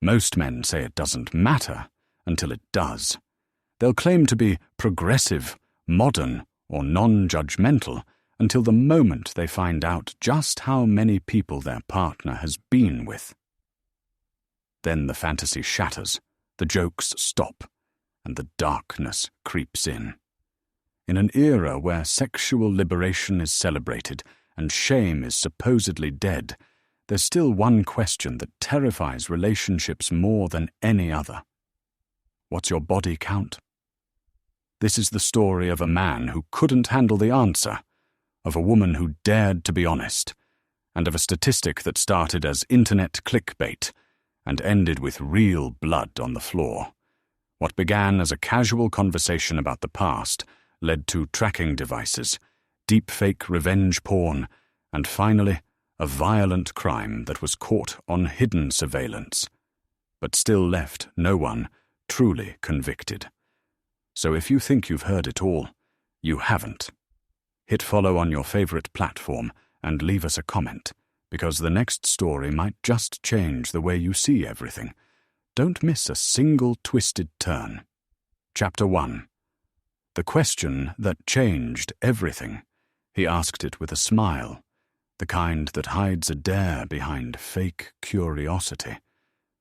Most men say it doesn't matter until it does. They'll claim to be progressive, modern, or non-judgmental until the moment they find out just how many people their partner has been with. Then the fantasy shatters, the jokes stop, and the darkness creeps in. In an era where sexual liberation is celebrated and shame is supposedly dead, there's still one question that terrifies relationships more than any other. What's your body count? This is the story of a man who couldn't handle the answer, of a woman who dared to be honest, and of a statistic that started as internet clickbait and ended with real blood on the floor. What began as a casual conversation about the past led to tracking devices, deepfake revenge porn, and finally, a violent crime that was caught on hidden surveillance, but still left no one truly convicted. So if you think you've heard it all, you haven't. Hit follow on your favorite platform and leave us a comment, because the next story might just change the way you see everything. Don't miss a single twisted turn. Chapter 1. The question that changed everything. He asked it with a smile, the kind that hides a dare behind fake curiosity.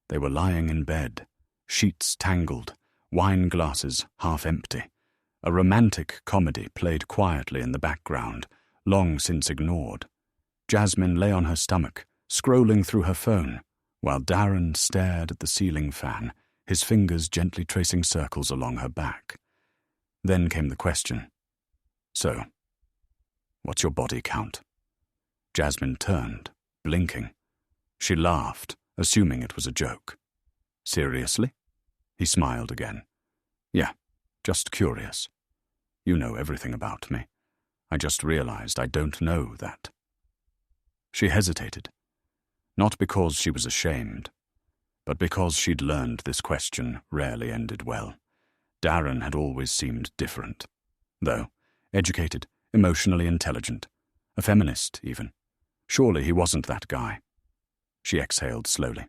They were lying in bed, sheets tangled, wine glasses half empty. A romantic comedy played quietly in the background, long since ignored. Jasmine lay on her stomach, scrolling through her phone, while Darren stared at the ceiling fan, his fingers gently tracing circles along her back. Then came the question. So, what's your body count? Jasmine turned, blinking. She laughed, assuming it was a joke. Seriously? He smiled again. Yeah, just curious. You know everything about me. I just realized I don't know that. She hesitated, not because she was ashamed, but because she'd learned this question rarely ended well. Darren had always seemed different, though educated, emotionally intelligent, a feminist even. Surely he wasn't that guy. She exhaled slowly.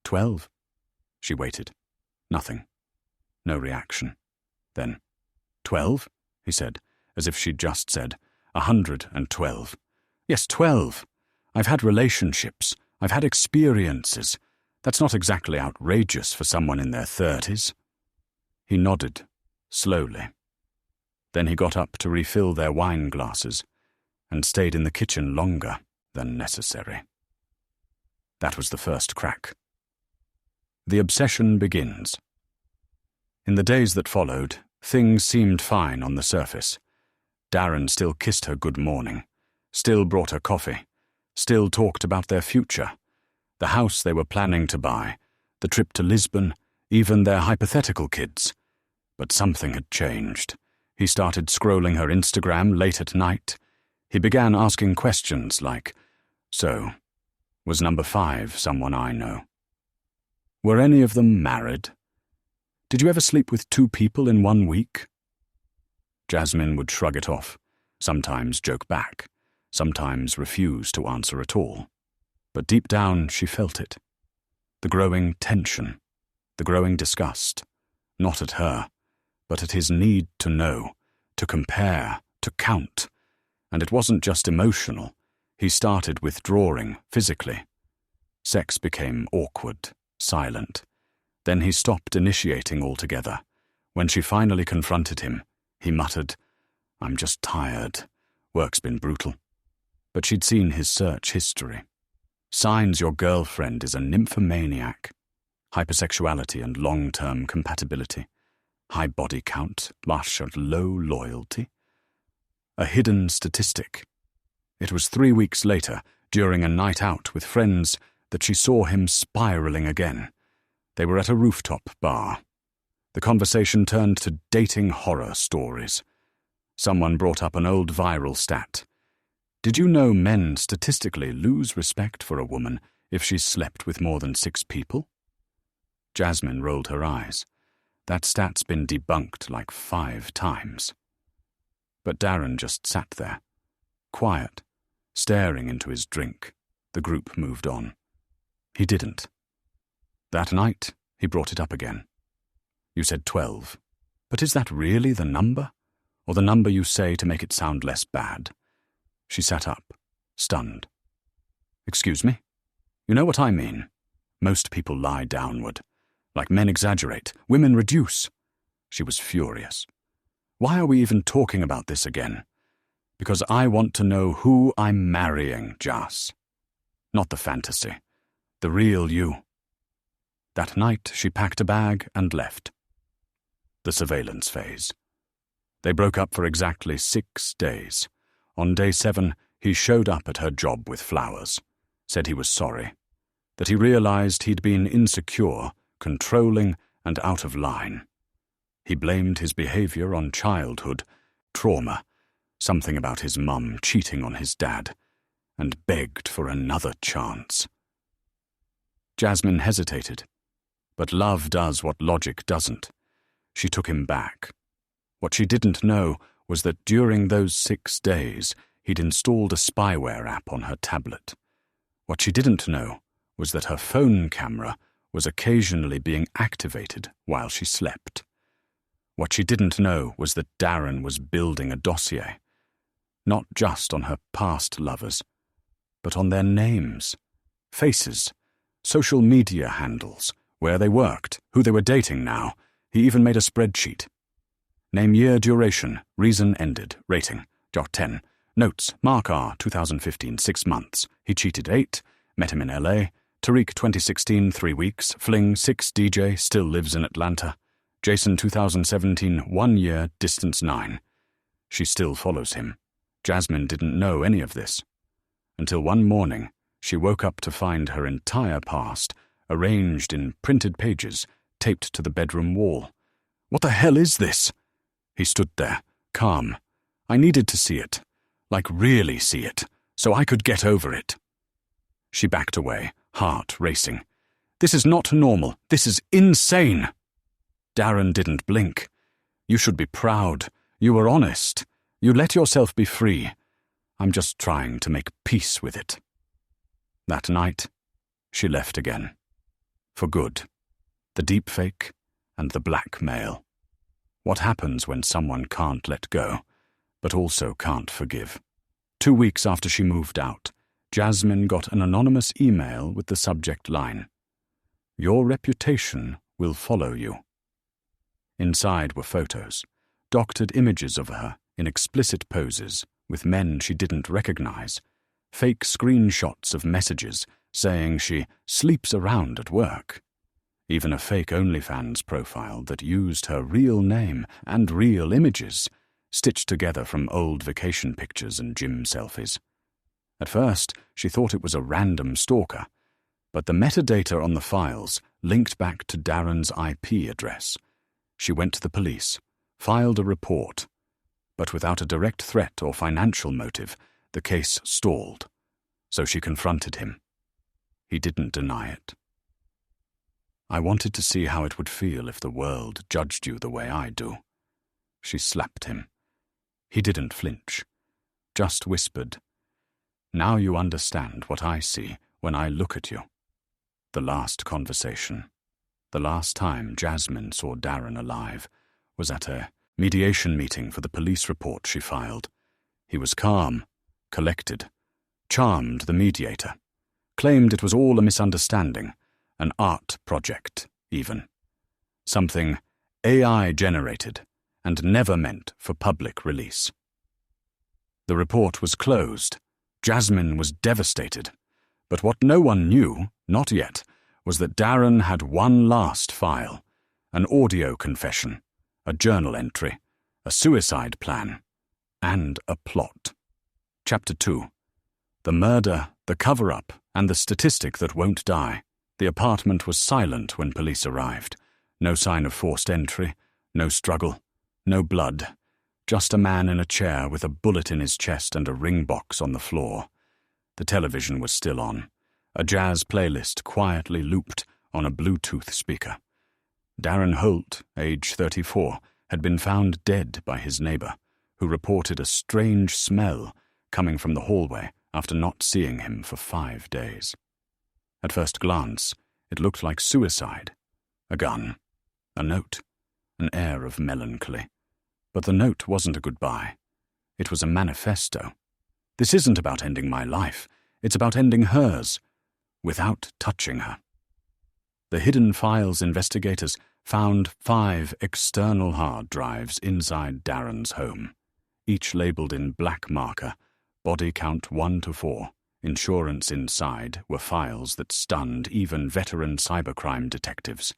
12. She waited. Nothing. No reaction. Then, 12? He said, as if she'd just said, 112. Yes, 12. I've had relationships. I've had experiences. That's not exactly outrageous for someone in their 30s. He nodded, slowly. Then he got up to refill their wine glasses and stayed in the kitchen longer than necessary. That was the first crack. The obsession begins. In the days that followed, things seemed fine on the surface. Darren still kissed her good morning, still brought her coffee, still talked about their future, the house they were planning to buy, the trip to Lisbon, even their hypothetical kids. But something had changed. He started scrolling her Instagram late at night. He began asking questions like, so, was number 5 someone I know? Were any of them married? Did you ever sleep with 2 people in 1 week? Jasmine would shrug it off, sometimes joke back, sometimes refuse to answer at all. But deep down she felt it. The growing tension, the growing disgust, not at her, but at his need to know, to compare, to count. And it wasn't just emotional. He started withdrawing physically. Sex became awkward, silent. Then he stopped initiating altogether. When she finally confronted him, he muttered, I'm just tired. Work's been brutal. But she'd seen his search history. Signs your girlfriend is a nymphomaniac. Hypersexuality and long-term compatibility. High body count, lush and low loyalty. A hidden statistic. It was 3 weeks later, during a night out with friends, that she saw him spiraling again. They were at a rooftop bar. The conversation turned to dating horror stories. Someone brought up an old viral stat. Did you know men statistically lose respect for a woman if she's slept with more than 6 people? Jasmine rolled her eyes. That stat's been debunked like 5 times. But Darren just sat there, quiet, staring into his drink. The group moved on. He didn't. That night, he brought it up again. You said 12. But is that really the number? Or the number you say to make it sound less bad? She sat up, stunned. Excuse me? You know what I mean. Most people lie downward. Like men exaggerate, women reduce. She was furious. Why are we even talking about this again? Because I want to know who I'm marrying, Jas. Not the fantasy. The real you. That night she packed a bag and left. The surveillance phase. They broke up for exactly 6 days. On day 7, he showed up at her job with flowers, said he was sorry, that he realized he'd been insecure, controlling, and out of line. He blamed his behavior on childhood, trauma, something about his mum cheating on his dad, and begged for another chance. Jasmine hesitated, but love does what logic doesn't. She took him back. What she didn't know was that during those 6 days, he'd installed a spyware app on her tablet. What she didn't know was that her phone camera was occasionally being activated while she slept. What she didn't know was that Darren was building a dossier, not just on her past lovers, but on their names, faces, social media handles, where they worked, who they were dating now. He even made a spreadsheet. Name, year, duration, reason ended, rating, Jot 10. Notes, Mark R, 2015, 6 months. He cheated 8, met him in LA. Tariq, 2016, 3 weeks. Fling, 6, DJ, still lives in Atlanta. Jason, 2017, 1 year, distance 9. She still follows him. Jasmine didn't know any of this. Until one morning, she woke up to find her entire past, arranged in printed pages, taped to the bedroom wall. What the hell is this? He stood there, calm. I needed to see it. Like really see it, so I could get over it. She backed away, heart racing. This is not normal. This is insane. Darren didn't blink. You should be proud. You were honest. You let yourself be free. I'm just trying to make peace with it. That night, she left again. For good. The deepfake and the blackmail. What happens when someone can't let go, but also can't forgive? 2 weeks after she moved out, Jasmine got an anonymous email with the subject line, "Your reputation will follow you." Inside were photos, doctored images of her in explicit poses with men she didn't recognize, fake screenshots of messages saying she sleeps around at work, even a fake OnlyFans profile that used her real name and real images, stitched together from old vacation pictures and gym selfies. At first, she thought it was a random stalker, but the metadata on the files linked back to Darren's IP address. She went to the police, filed a report, but without a direct threat or financial motive, the case stalled, so she confronted him. He didn't deny it. I wanted to see how it would feel if the world judged you the way I do. She slapped him. He didn't flinch, just whispered, "Now you understand what I see when I look at you." The last conversation, the last time Jasmine saw Darren alive, was at a mediation meeting for the police report she filed. He was calm, collected, charmed the mediator, claimed it was all a misunderstanding, an art project, even. Something AI-generated and never meant for public release. The report was closed. Jasmine was devastated. But what no one knew, not yet, was that Darren had one last file, an audio confession, a journal entry, a suicide plan, and a plot. Chapter 2. The murder, the cover-up, and the statistic that won't die. The apartment was silent when police arrived. No sign of forced entry, no struggle, no blood. Just a man in a chair with a bullet in his chest and a ring box on the floor. The television was still on. A jazz playlist quietly looped on a Bluetooth speaker. Darren Holt, age 34, had been found dead by his neighbor, who reported a strange smell coming from the hallway after not seeing him for 5 days. At first glance, It looked like suicide. A gun. A note. An air of melancholy. But the note wasn't a goodbye. It was a manifesto. This isn't about ending my life. It's about ending hers, without touching her. The hidden files investigators found 5 external hard drives inside Darren's home, each labeled in black marker, body count 1 to 4. Insurance inside were files that stunned even veteran cybercrime detectives.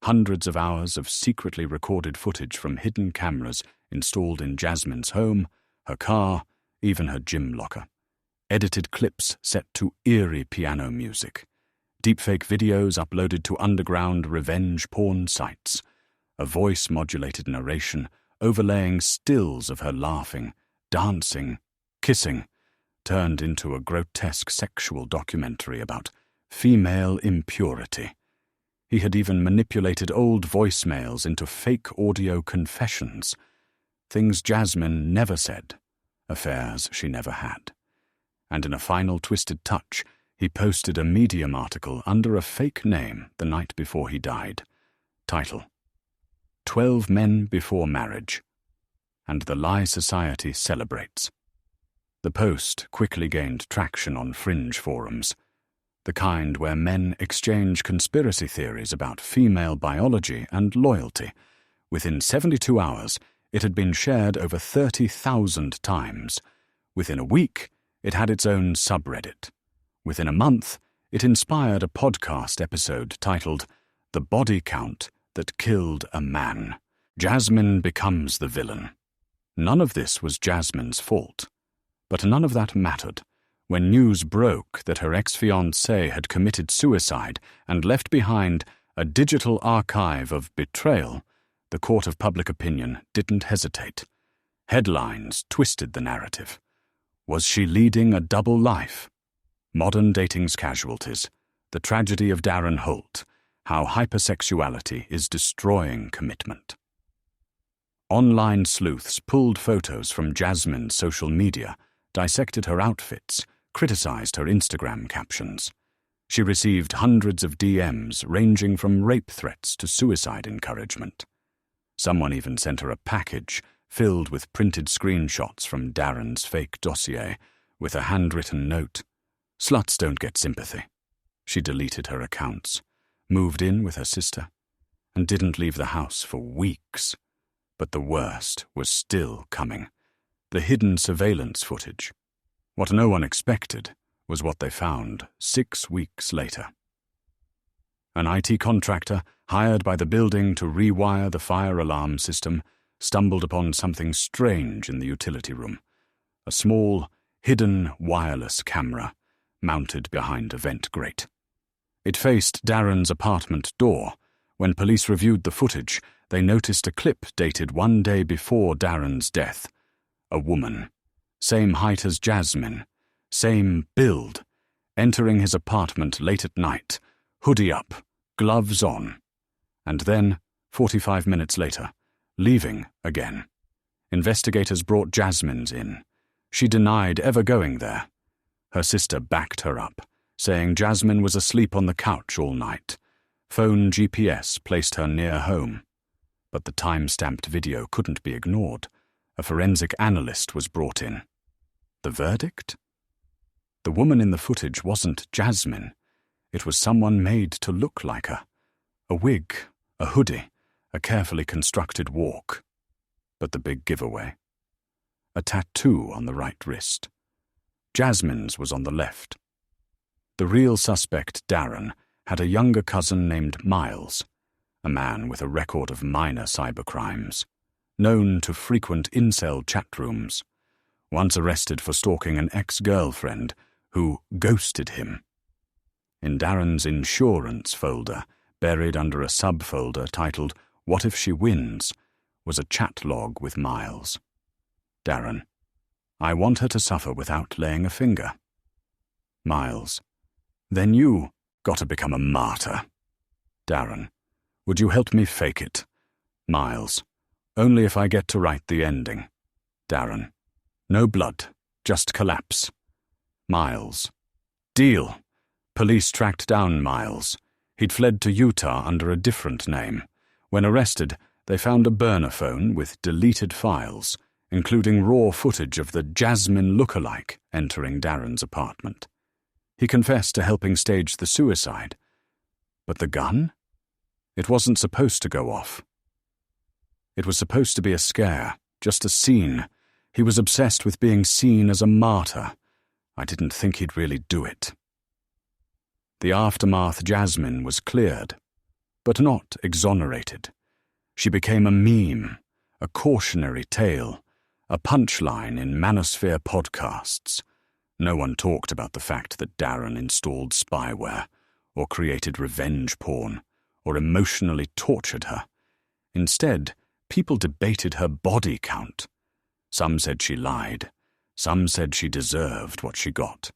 Hundreds of hours of secretly recorded footage from hidden cameras installed in Jasmine's home, her car, even her gym locker. Edited clips set to eerie piano music. Deepfake videos uploaded to underground revenge porn sites. A voice-modulated narration overlaying stills of her laughing, dancing, kissing, turned into a grotesque sexual documentary about female impurity. He had even manipulated old voicemails into fake audio confessions. Things Jasmine never said, affairs she never had. And in a final twisted touch, he posted a Medium article under a fake name the night before he died. Title: 12 Men Before Marriage. And the Lie Society Celebrates. The post quickly gained traction on fringe forums, the kind where men exchange conspiracy theories about female biology and loyalty. Within 72 hours, it had been shared over 30,000 times. Within a week, it had its own subreddit. Within a month, it inspired a podcast episode titled The Body Count That Killed a Man. Jasmine becomes the villain. None of this was Jasmine's fault. But none of that mattered. When news broke that her ex-fiancé had committed suicide and left behind a digital archive of betrayal, the court of public opinion didn't hesitate. Headlines twisted the narrative. Was she leading a double life? Modern dating's casualties. The tragedy of Darren Holt. How hypersexuality is destroying commitment. Online sleuths pulled photos from Jasmine's social media, dissected her outfits, criticized her Instagram captions. She received hundreds of DMs ranging from rape threats to suicide encouragement. Someone even sent her a package filled with printed screenshots from Darren's fake dossier with a handwritten note. Sluts don't get sympathy. She deleted her accounts, moved in with her sister, and didn't leave the house for weeks. But the worst was still coming. The hidden surveillance footage. What no one expected was what they found 6 weeks later. An IT contractor, hired by the building to rewire the fire alarm system, stumbled upon something strange in the utility room. A small, hidden wireless camera mounted behind a vent grate. It faced Darren's apartment door. When police reviewed the footage, they noticed a clip dated 1 day before Darren's death. A woman, same height as Jasmine, same build, entering his apartment late at night, hoodie up, gloves on, and then, 45 minutes later, leaving again. Investigators brought Jasmine's in. She denied ever going there. Her sister backed her up, saying Jasmine was asleep on the couch all night. Phone GPS placed her near home. But the time-stamped video couldn't be ignored. A forensic analyst was brought in. The verdict? The woman in the footage wasn't Jasmine. It was someone made to look like her. A wig, a hoodie, a carefully constructed walk. But the big giveaway? A tattoo on the right wrist. Jasmine's was on the left. The real suspect, Darren, had a younger cousin named Miles, a man with a record of minor cybercrimes, known to frequent incel chat rooms, once arrested for stalking an ex-girlfriend who ghosted him. In Darren's insurance folder, buried under a subfolder titled "What If She Wins?" was a chat log with Miles. Darren: I want her to suffer without laying a finger. Miles: then you gotta become a martyr. Darren: would you help me fake it? Miles: only if I get to write the ending. Darren: no blood, just collapse. Miles: deal. Police tracked down Miles. He'd fled to Utah under a different name. When arrested, they found a burner phone with deleted files, including raw footage of the Jasmine lookalike entering Darren's apartment. He confessed to helping stage the suicide. But the gun? It wasn't supposed to go off. It was supposed to be a scare, just a scene. He was obsessed with being seen as a martyr. I didn't think he'd really do it. The aftermath Jasmine was cleared, but not exonerated. She became a meme, a cautionary tale, a punchline in manosphere podcasts. No one talked about the fact that Darren installed spyware, or created revenge porn, or emotionally tortured her. Instead, people debated her body count. Some said she lied. Some said she deserved what she got.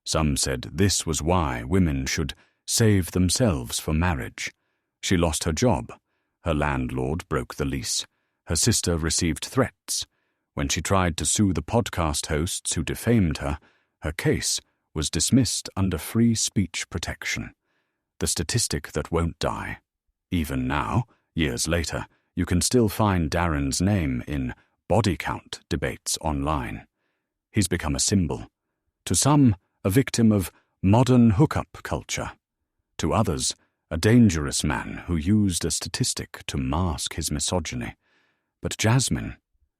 Some said this was why women should save themselves for marriage. She lost her job. Her landlord broke the lease. Her sister received threats. When she tried to sue the podcast hosts who defamed her, her case was dismissed under free speech protection. The statistic that won't die. Even now, years later, you can still find Darren's name in body count debates online. He's become a symbol. To some, a victim of modern hookup culture. To others, a dangerous man who used a statistic to mask his misogyny. But Jasmine,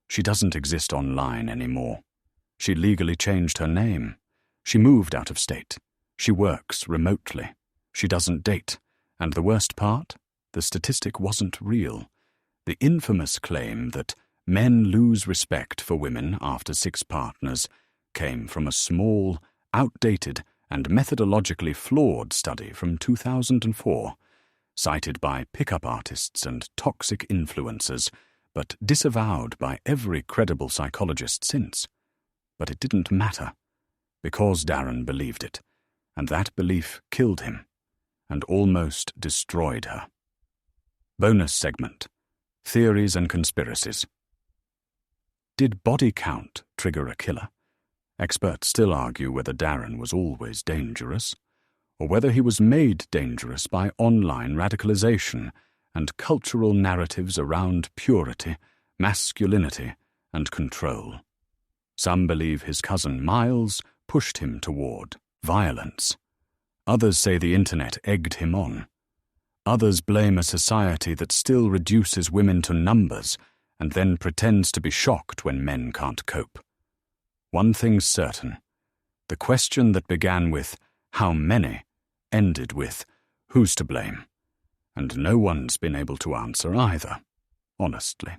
she doesn't exist online anymore. She legally changed her name. She moved out of state. She works remotely. She doesn't date. And the worst part? The statistic wasn't real. The infamous claim that men lose respect for women after 6 partners came from a small, outdated, and methodologically flawed study from 2004, cited by pickup artists and toxic influencers, but disavowed by every credible psychologist since. But it didn't matter, because Darren believed it, and that belief killed him, and almost destroyed her. Bonus segment: Theories and Conspiracies. Did body count trigger a killer? Experts still argue whether Darren was always dangerous, or whether he was made dangerous by online radicalization and cultural narratives around purity, masculinity, and control. Some believe his cousin Miles pushed him toward violence. Others say the internet egged him on. Others blame a society that still reduces women to numbers and then pretends to be shocked when men can't cope. One thing's certain: the question that began with "how many" ended with "who's to blame?" And no one's been able to answer either, honestly.